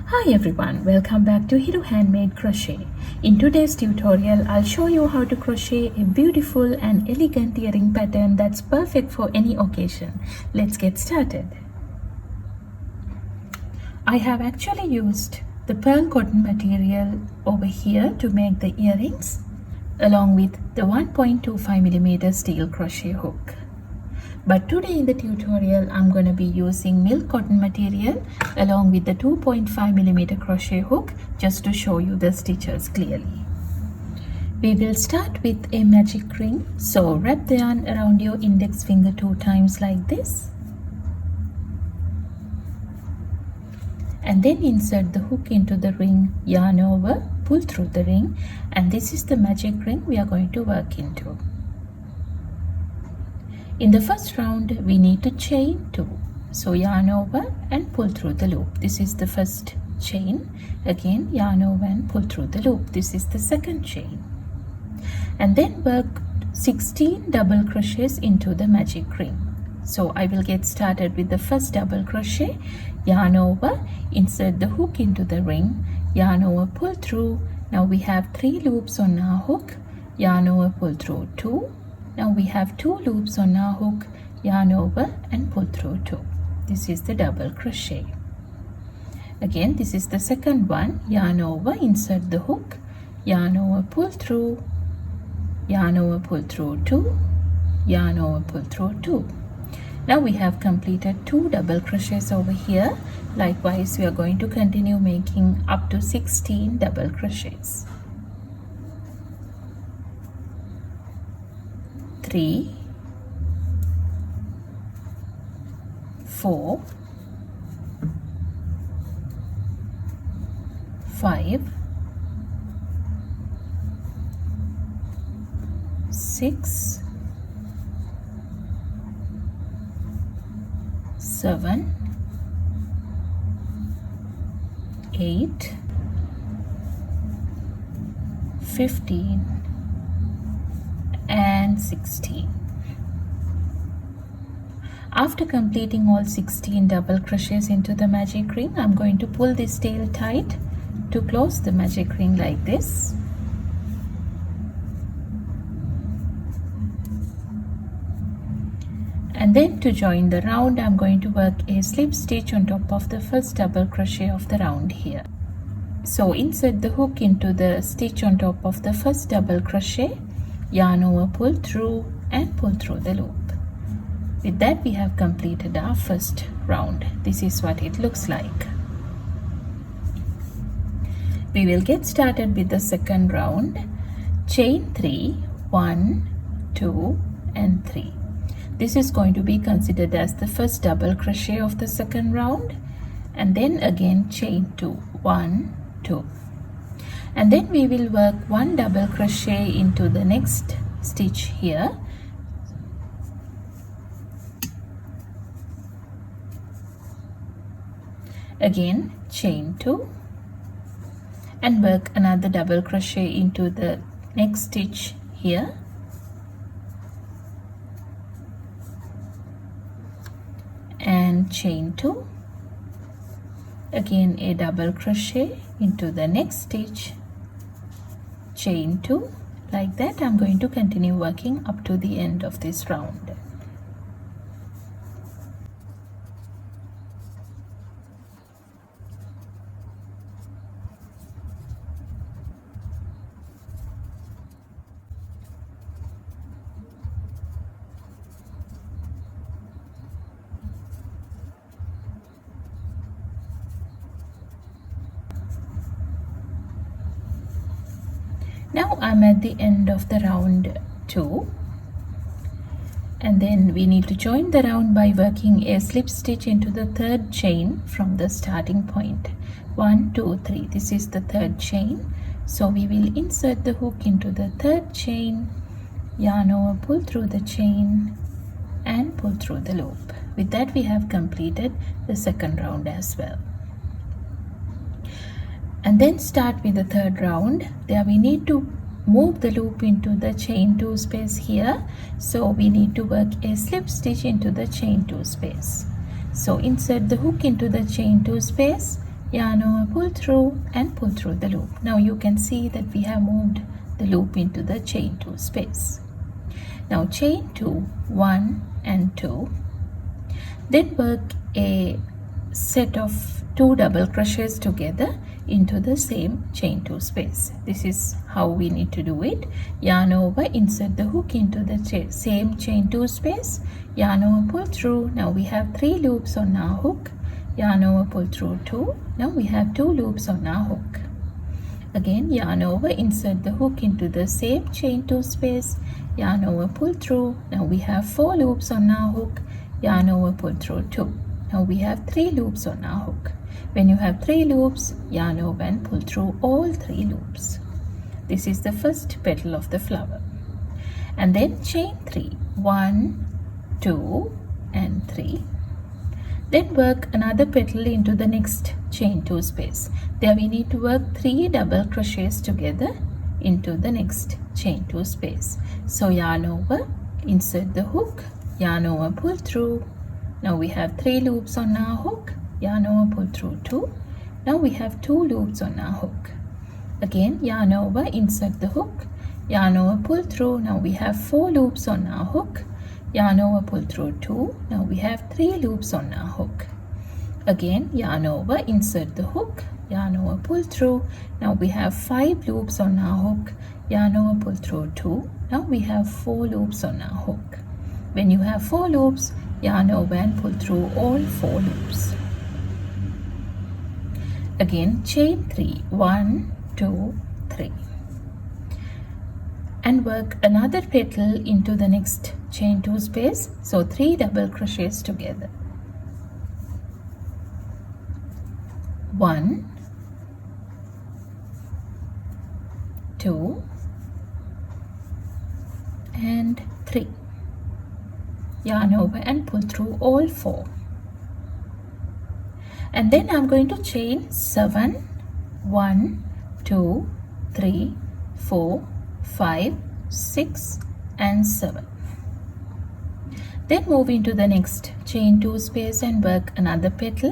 Hi everyone, welcome back to Handmade Crochet. In today's tutorial, I'll show you how to crochet a beautiful and elegant earring pattern that's perfect for any occasion. Let's get started. I have actually used the pearl cotton material over here to make the earrings, along with the 1.25mm steel crochet hook. But today in the tutorial, I'm going to be using milk cotton material along with the 2.5mm crochet hook just to show you the stitches clearly. We will start with a magic ring. So wrap the yarn around your index finger 2 times like this. And then insert the hook into the ring, yarn over, pull through the ring, and this is the magic ring we are going to work into. In the first round, we need to chain 2. So yarn over and pull through the loop. This is the first chain. Again, yarn over and pull through the loop. This is the second chain. And then work 16 double crochets into the magic ring. So I will get started with the first double crochet. Yarn over, insert the hook into the ring, yarn over, pull through. Now we have 3 loops on our hook. Yarn over, pull through 2. Now we have 2 loops on our hook, yarn over and pull through 2. This is the double crochet. Again, this is the second one. Yarn over, insert the hook, yarn over, pull through, yarn over, pull through 2, yarn over, pull through 2. Now we have completed 2 double crochets over here. Likewise, we are going to continue making up to 16 double crochets. 3, 4, 5, 6, 7, 8, 15, and 16. After completing all 16 double crochets into the magic ring, I'm going to pull this tail tight to close the magic ring like this. And then to join the round, I'm going to work a slip stitch on top of the first double crochet of the round here. So insert the hook into the stitch on top of the first double crochet, yarn over, pull through and pull through the loop. With that, we have completed our first round. This is what it looks like. We will get started with the second round. Chain 3, 1, 2 and 3. This is going to be considered as the first double crochet of the second round, and then again chain 2, 1, 2. And then we will work 1 double crochet into the next stitch here. Again chain 2 and work another double crochet into the next stitch here. And chain 2. Again a double crochet into the next stitch, chain 2. Like that, I'm going to continue working up to the end of this round. Now I'm at the end of the round 2, and then we need to join the round by working a slip stitch into the third chain from the starting point. 1, 2, 3. This is the third chain. So we will insert the hook into the third chain, yarn over, pull through the chain and pull through the loop. With that, we have completed the second round as well. And then start with the third round. There we need to move the loop into the chain 2 space here. So we need to work a slip stitch into the chain 2 space. So insert the hook into the chain 2 space, yarn over, pull through and pull through the loop. Now you can see that we have moved the loop into the chain 2 space. Now chain 2, 1 and 2. Then work a set of 2 double crochets together into the same chain 2 space. This is how we need to do it. Yarn over, insert the hook into the same chain 2 space, yarn over, pull through. Now we have 3 loops on our hook, yarn over, pull through 2. Now we have 2 loops on our hook. Again, yarn over, insert the hook into the same chain 2 space, yarn over, pull through. Now we have 4 loops on our hook, yarn over, pull through 2. Now we have 3 loops on our hook. When you have 3 loops, yarn over and pull through all 3 loops. This is the first petal of the flower. And then chain 3, 1, 2 and 3. Then work another petal into the next chain 2 space. There we need to work 3 double crochets together into the next chain 2 space. So yarn over, insert the hook, yarn over, pull through. Now we have 3 loops on our hook, yarn over, pull through 2. Now we have 2 loops on our hook. Again, yarn over, insert the hook, yarn over, pull through. Now we have 4 loops on our hook, yarn over, pull through 2. Now we have 3 loops on our hook. Again, yarn over, insert the hook, yarn over, pull through. Now we have 5 loops on our hook, yarn over, pull through 2. Now we have 4 loops on our hook. When you have 4 loops, yarn over and pull through all 4 loops. Again, chain 3, 1, 2, 3. And work another petal into the next chain 2 space. So 3 double crochets together. 1, 2 and 3. Yarn over and pull through all 4. And then I'm going to chain 7, 1, 2, 3, 4, 5, 6 and 7. Then move into the next chain 2 space and work another petal.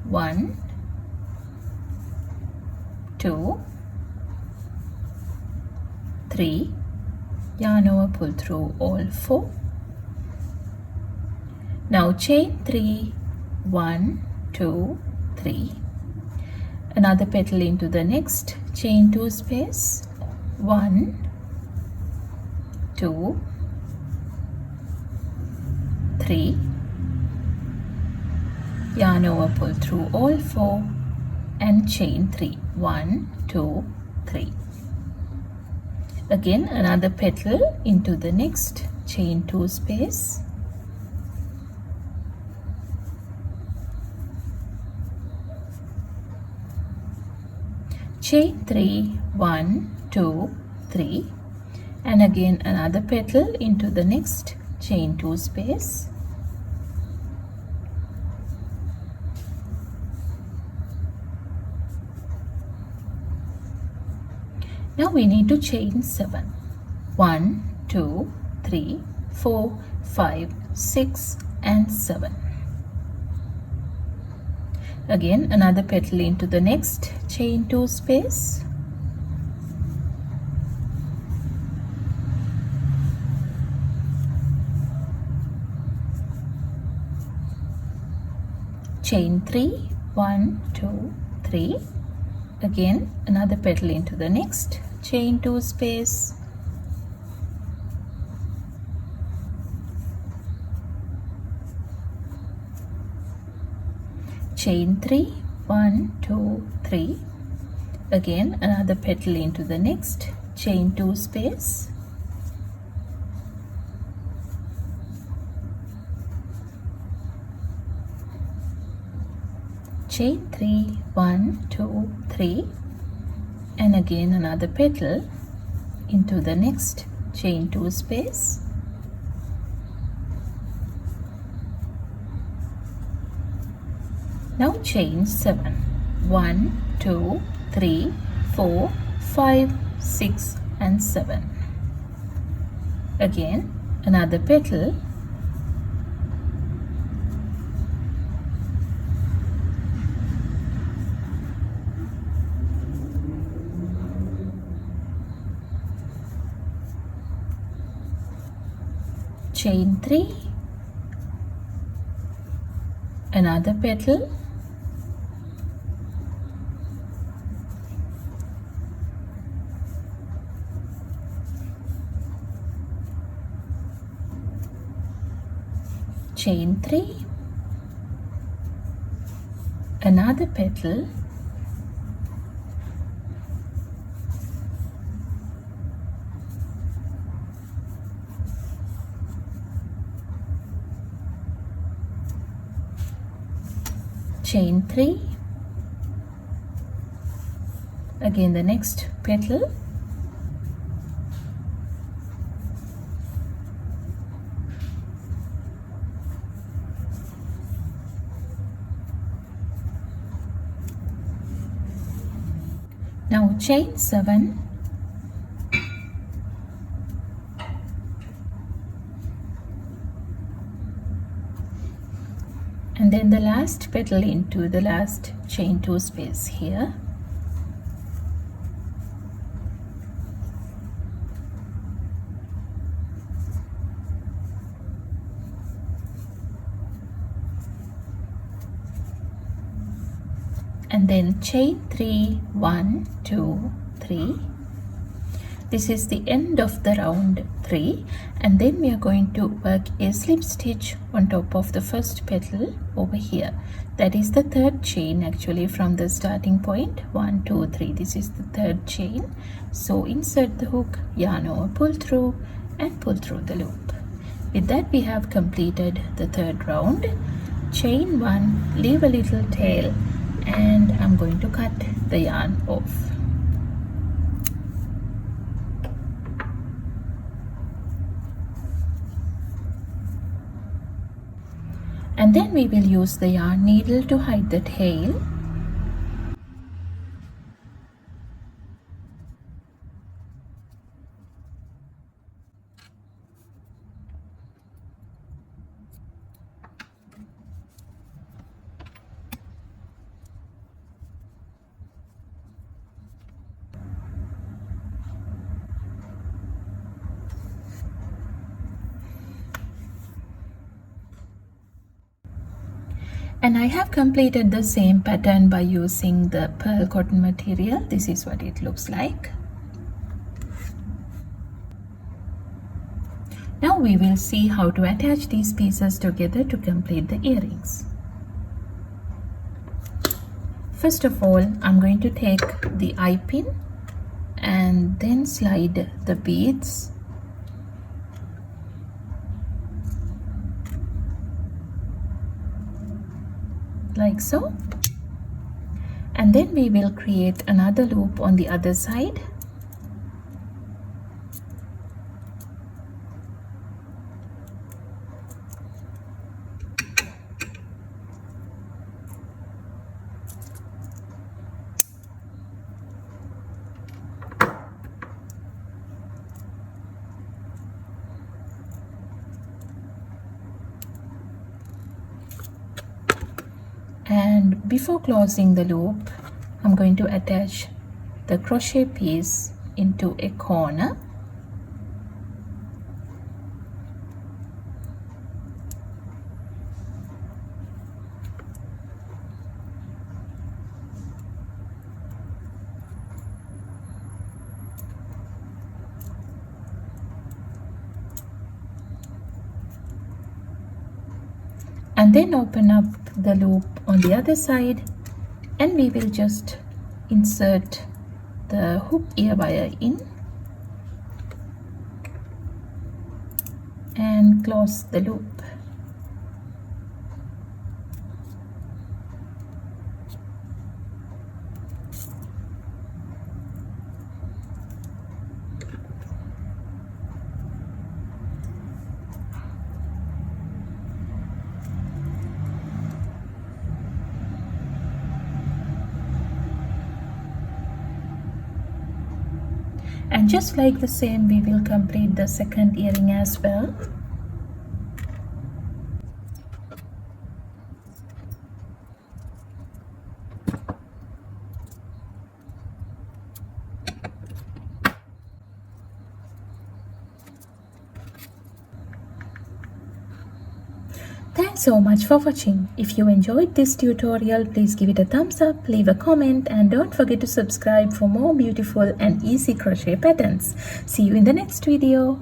1, 2, 3, yarn over, pull through all 4. Now chain 3, 1, 2, 3. Another petal into the next chain 2 space. 1, 2, 3. Yarn over, pull through all 4 and chain 3. 1, 2, 3. Again, another petal into the next chain 2 space. Chain 3, 1, 2, 3. And again another petal into the next chain 2 space. Now we need to chain 7. 1, 2, 3, 4, 5, 6 and 7. Again another petal into the next chain 2 space. Chain 3, 1, 2, 3. Again another petal into the next chain 2 space. Chain 3, 1, 2, 3. Again another petal into the next chain 2 space. Chain 3, 1, 2, 3. And again another petal into the next chain 2 space. Now chain 7. 1, 2, 3, 4, 5, 6 and 7. Again another petal chain 3, another petal, chain 3, another petal, chain 3, again the next petal, now chain 7, and then the last petal into the last chain 2 space here, and then chain 3, 1, 2, 3. This is the end of the round 3, and then we are going to work a slip stitch on top of the first petal over here. That is the third chain actually from the starting point. 1, 2, 3. This is the third chain. So insert the hook, yarn over, pull through, and pull through the loop. With that we have completed the third round. Chain 1, leave a little tail, and I'm going to cut the yarn off. And then we will use the yarn needle to hide the tail. And I have completed the same pattern by using the pearl cotton material. This is what it looks like. Now we will see how to attach these pieces together to complete the earrings. First of all, I'm going to take the eye pin and then slide the beads like so, and then we will create another loop on the other side. And before closing the loop, I'm going to attach the crochet piece into a corner. And then open up the loop on the other side, and we will just insert the hook ear wire in and close the loop. And just like the same, we will complete the second earring as well. Thanks so much for watching. If you enjoyed this tutorial, please give it a thumbs up, leave a comment, and don't forget to subscribe for more beautiful and easy crochet patterns. See you in the next video.